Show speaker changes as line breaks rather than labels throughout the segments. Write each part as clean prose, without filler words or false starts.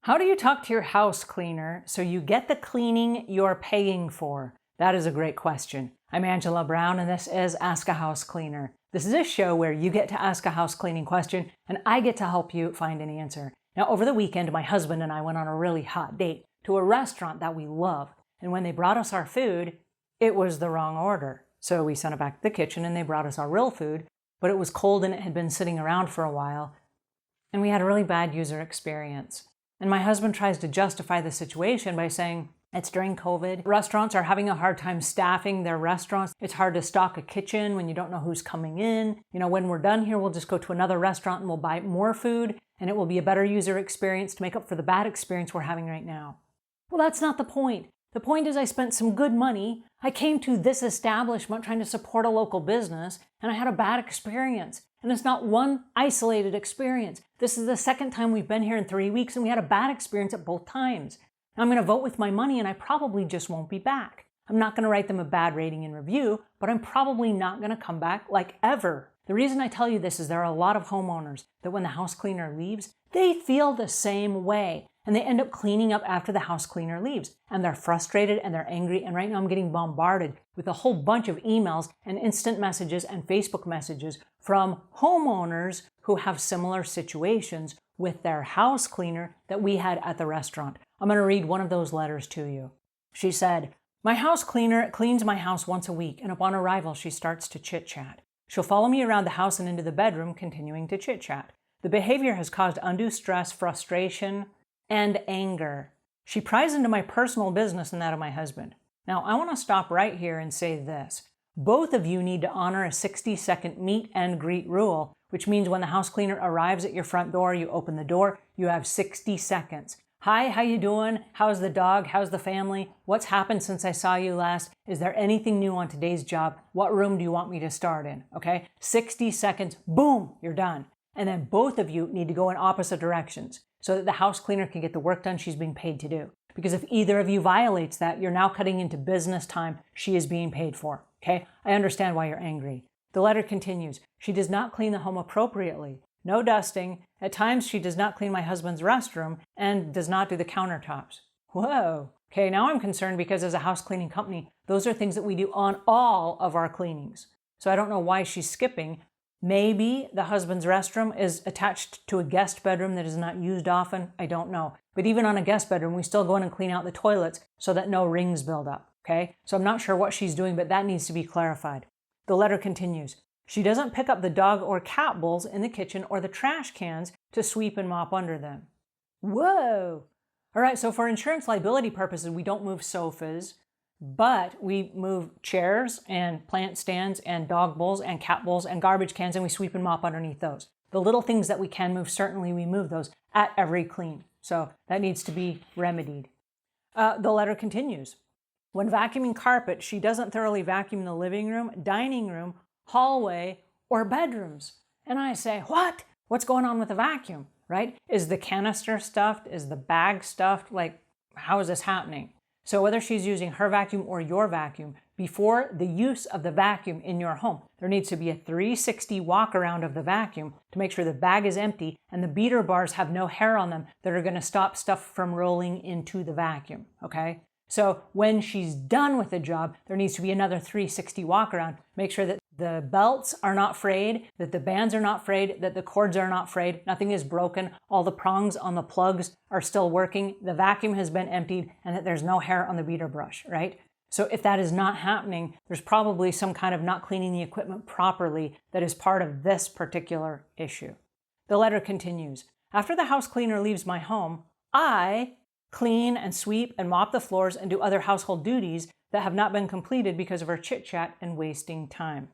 How do you talk to your house cleaner so you get the cleaning you're paying for? That is a great question. I'm Angela Brown, and this is Ask a House Cleaner. This is a show where you get to ask a house cleaning question, and I get to help you find an answer. Now, over the weekend, my husband and I went on a really hot date to a restaurant that we love. And when they brought us our food, it was the wrong order. So we sent it back to the kitchen, and they brought us our real food, but it was cold and it had been sitting around for a while. And we had a really bad user experience. And my husband tries to justify the situation by saying, it's during COVID. Restaurants are having a hard time staffing their restaurants. It's hard to stock a kitchen when you don't know who's coming in. When we're done here, we'll just go to another restaurant and we'll buy more food, and it will be a better user experience to make up for the bad experience we're having right now. Well, that's not the point. The point is I spent some good money. I came to this establishment trying to support a local business, and I had a bad experience. And it's not one isolated experience. This is the second time we've been here in 3 weeks, and we had a bad experience at both times. Now, I'm going to vote with my money, and I probably just won't be back. I'm not going to write them a bad rating and review, but I'm probably not going to come back like ever. The reason I tell you this is there are a lot of homeowners that when the house cleaner leaves, they feel the same way. And they end up cleaning up after the house cleaner leaves. And they're frustrated and they're angry. And right now I'm getting bombarded with a whole bunch of emails and instant messages and Facebook messages from homeowners who have similar situations with their house cleaner that we had at the restaurant. I'm going to read one of those letters to you. She said, "My house cleaner cleans my house once a week, and upon arrival she starts to chit-chat. She'll follow me around the house and into the bedroom, continuing to chit-chat. The behavior has caused undue stress, frustration, and anger. She pries into my personal business and that of my husband." Now, I want to stop right here and say this. Both of you need to honor a 60-second meet and greet rule, which means when the house cleaner arrives at your front door, you open the door, you have 60 seconds. Hi, how you doing? How's the dog? How's the family? What's happened since I saw you last? Is there anything new on today's job? What room do you want me to start in? Okay, 60 seconds, boom, you're done. And then both of you need to go in opposite directions so that the house cleaner can get the work done she's being paid to do. Because if either of you violates that, you're now cutting into business time she is being paid for. Okay, I understand why you're angry. The letter continues. She does not clean the home appropriately. No dusting. At times, she does not clean my husband's restroom and does not do the countertops. Whoa. Okay, now I'm concerned because as a house cleaning company, those are things that we do on all of our cleanings. So I don't know why she's skipping. Maybe the husband's restroom is attached to a guest bedroom that is not used often. I don't know. But even on a guest bedroom, we still go in and clean out the toilets so that no rings build up. Okay, so I'm not sure what she's doing, but that needs to be clarified. The letter continues. She doesn't pick up the dog or cat bowls in the kitchen or the trash cans to sweep and mop under them. Whoa! All right, so for insurance liability purposes, we don't move sofas, but we move chairs and plant stands and dog bowls and cat bowls and garbage cans, and we sweep and mop underneath those. The little things that we can move, certainly we move those at every clean. So that needs to be remedied. The letter continues. When vacuuming carpet, she doesn't thoroughly vacuum the living room, dining room, hallway, or bedrooms. And I say, what? What's going on with the vacuum, right? Is the canister stuffed? Is the bag stuffed? Like, how is this happening? So whether she's using her vacuum or your vacuum, before the use of the vacuum in your home, there needs to be a 360 walk around of the vacuum to make sure the bag is empty and the beater bars have no hair on them that are going to stop stuff from rolling into the vacuum, okay? So when she's done with the job, there needs to be another 360 walk around. Make sure that the belts are not frayed, that the bands are not frayed, that the cords are not frayed, nothing is broken, all the prongs on the plugs are still working, the vacuum has been emptied, and that there's no hair on the beater brush, right? So if that is not happening, there's probably some kind of not cleaning the equipment properly that is part of this particular issue. The letter continues. After the house cleaner leaves my home, I clean and sweep and mop the floors and do other household duties that have not been completed because of her chit-chat and wasting time.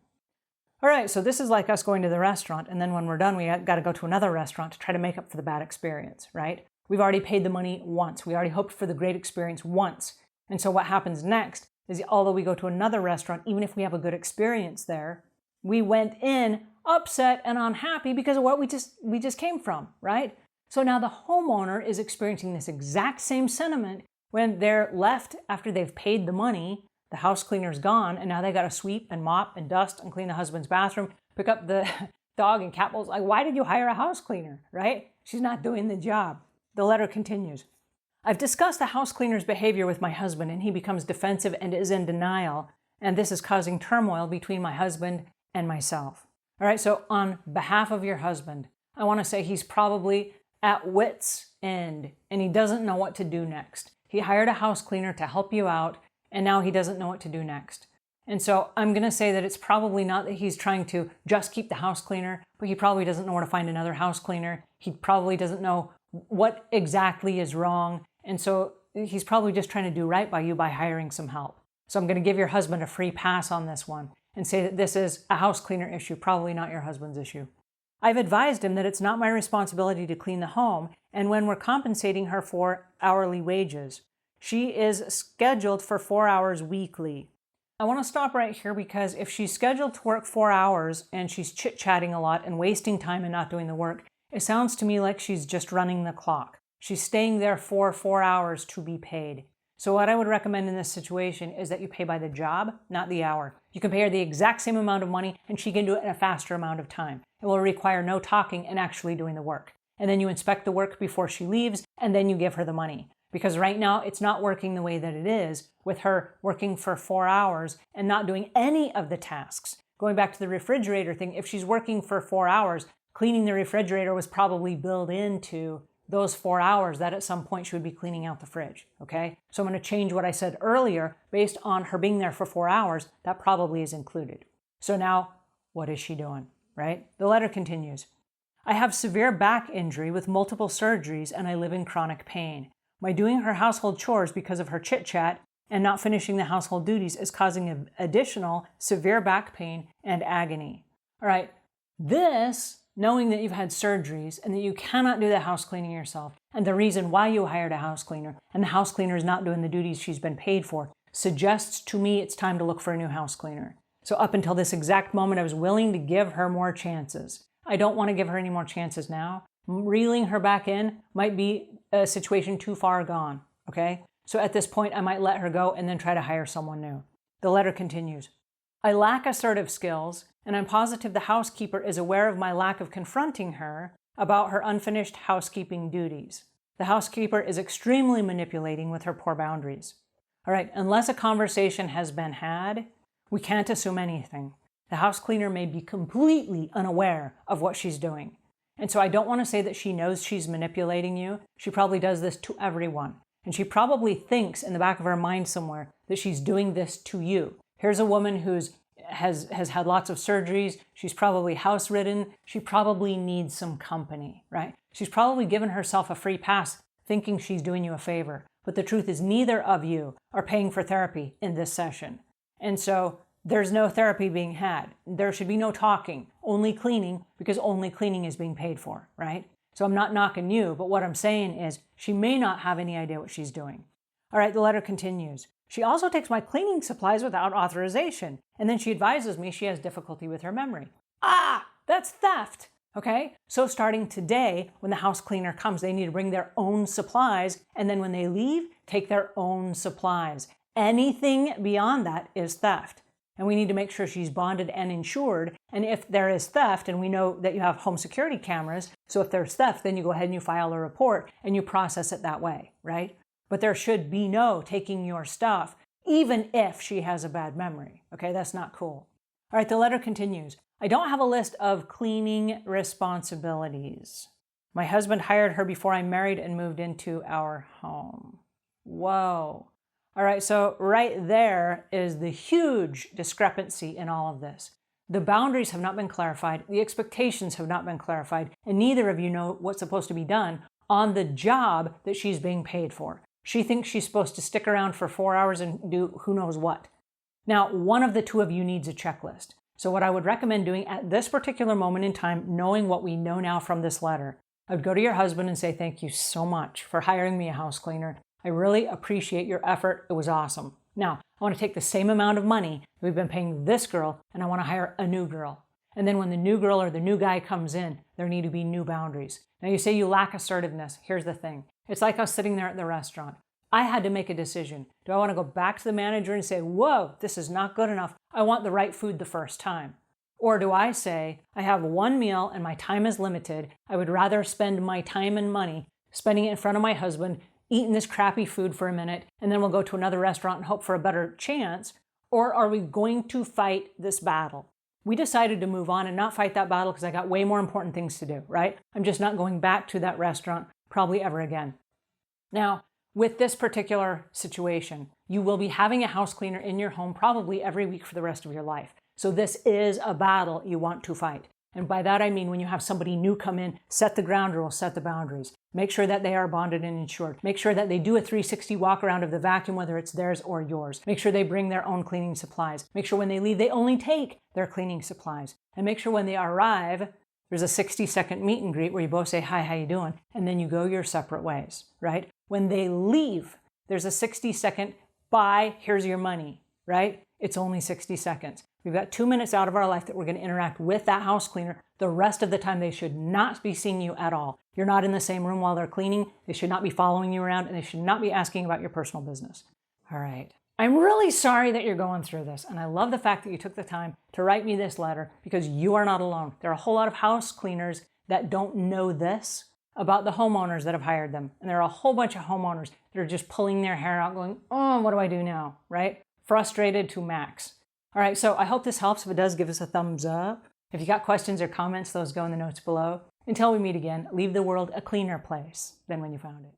All right, so this is like us going to the restaurant, and then when we're done, we got to go to another restaurant to try to make up for the bad experience, right? We've already paid the money once. We already hoped for the great experience once. And so what happens next is, although we go to another restaurant, even if we have a good experience there, we went in upset and unhappy because of what we just came from, right? So now the homeowner is experiencing this exact same sentiment when they're left after they've paid the money, the house cleaner's gone, and now they got to sweep and mop and dust and clean the husband's bathroom, pick up the dog and cat bowls. Like, why did you hire a house cleaner, right? She's not doing the job. The letter continues. I've discussed the house cleaner's behavior with my husband, and he becomes defensive and is in denial, and this is causing turmoil between my husband and myself. All right, so on behalf of your husband, I want to say he's probably at wit's end, and he doesn't know what to do next. He hired a house cleaner to help you out, and now he doesn't know what to do next. And so I'm going to say that it's probably not that he's trying to just keep the house cleaner, but he probably doesn't know where to find another house cleaner. He probably doesn't know what exactly is wrong. And so he's probably just trying to do right by you by hiring some help. So I'm going to give your husband a free pass on this one and say that this is a house cleaner issue, probably not your husband's issue. I've advised him that it's not my responsibility to clean the home, and when we're compensating her for hourly wages, she is scheduled for 4 hours weekly. I want to stop right here because if she's scheduled to work 4 hours and she's chit-chatting a lot and wasting time and not doing the work, it sounds to me like she's just running the clock. She's staying there for 4 hours to be paid. So what I would recommend in this situation is that you pay by the job, not the hour. You can pay her the exact same amount of money and she can do it in a faster amount of time. It will require no talking and actually doing the work. And then you inspect the work before she leaves and then you give her the money. Because right now it's not working the way that it is with her working for 4 hours and not doing any of the tasks. Going back to the refrigerator thing, if she's working for 4 hours, cleaning the refrigerator was probably built into those 4 hours that at some point she would be cleaning out the fridge, okay? So I'm going to change what I said earlier based on her being there for 4 hours. That probably is included. So now, what is she doing, right? The letter continues. I have severe back injury with multiple surgeries and I live in chronic pain. My doing her household chores because of her chit-chat and not finishing the household duties is causing additional severe back pain and agony. All right, this, knowing that you've had surgeries and that you cannot do the house cleaning yourself, and the reason why you hired a house cleaner, and the house cleaner is not doing the duties she's been paid for, suggests to me it's time to look for a new house cleaner. So up until this exact moment, I was willing to give her more chances. I don't want to give her any more chances now. Reeling her back in might be a situation too far gone, okay? So at this point, I might let her go and then try to hire someone new. The letter continues. I lack assertive skills, and I'm positive the housekeeper is aware of my lack of confronting her about her unfinished housekeeping duties. The housekeeper is extremely manipulating with her poor boundaries. All right, unless a conversation has been had, we can't assume anything. The house cleaner may be completely unaware of what she's doing. And so I don't want to say that she knows she's manipulating you. She probably does this to everyone. And she probably thinks in the back of her mind somewhere that she's doing this to you. Here's a woman who's has had lots of surgeries. She's probably house-ridden. She probably needs some company, right? She's probably given herself a free pass thinking she's doing you a favor. But the truth is neither of you are paying for therapy in this session. And so there's no therapy being had. There should be no talking, only cleaning, because only cleaning is being paid for, right? So I'm not knocking you, but what I'm saying is she may not have any idea what she's doing. All right, the letter continues. She also takes my cleaning supplies without authorization, and then she advises me she has difficulty with her memory. Ah, that's theft, okay? So starting today, when the house cleaner comes, they need to bring their own supplies, and then when they leave, take their own supplies. Anything beyond that is theft. And we need to make sure she's bonded and insured. And if there is theft, and we know that you have home security cameras, so if there's theft, then you go ahead and you file a report and you process it that way, right? But there should be no taking your stuff, even if she has a bad memory. Okay, that's not cool. All right, the letter continues. I don't have a list of cleaning responsibilities. My husband hired her before I married and moved into our home. Whoa. All right, so right there is the huge discrepancy in all of this. The boundaries have not been clarified, the expectations have not been clarified, and neither of you know what's supposed to be done on the job that she's being paid for. She thinks she's supposed to stick around for 4 hours and do who knows what. Now, one of the two of you needs a checklist. So what I would recommend doing at this particular moment in time, knowing what we know now from this letter, I would go to your husband and say, thank you so much for hiring me a house cleaner. I really appreciate your effort. It was awesome. Now, I want to take the same amount of money we've been paying this girl, and I want to hire a new girl. And then when the new girl or the new guy comes in, there need to be new boundaries. Now, you say you lack assertiveness. Here's the thing. It's like us sitting there at the restaurant. I had to make a decision. Do I want to go back to the manager and say, whoa, this is not good enough. I want the right food the first time. Or do I say, I have one meal and my time is limited. I would rather spend my time and money spending it in front of my husband, eating this crappy food for a minute, and then we'll go to another restaurant and hope for a better chance? Or are we going to fight this battle? We decided to move on and not fight that battle because I got way more important things to do, right? I'm just not going back to that restaurant probably ever again. Now, with this particular situation, you will be having a house cleaner in your home probably every week for the rest of your life. So this is a battle you want to fight. And by that I mean when you have somebody new come in, set the ground rules, set the boundaries. Make sure that they are bonded and insured. Make sure that they do a 360 walk around of the vacuum, whether it's theirs or yours. Make sure they bring their own cleaning supplies. Make sure when they leave, they only take their cleaning supplies. And make sure when they arrive, there's a 60-second meet and greet where you both say, hi, how you doing? And then you go your separate ways, right? When they leave, there's a 60-second, bye, here's your money, right? It's only 60 seconds. We've got 2 minutes out of our life that we're going to interact with that house cleaner. The rest of the time, they should not be seeing you at all. You're not in the same room while they're cleaning. They should not be following you around, and they should not be asking about your personal business. All right. I'm really sorry that you're going through this, and I love the fact that you took the time to write me this letter because you are not alone. There are a whole lot of house cleaners that don't know this about the homeowners that have hired them. And there are a whole bunch of homeowners that are just pulling their hair out going, oh, what do I do now, right? Frustrated to max. All right, so I hope this helps. If it does, give us a thumbs up. If you got questions or comments, those go in the notes below. Until we meet again, leave the world a cleaner place than when you found it.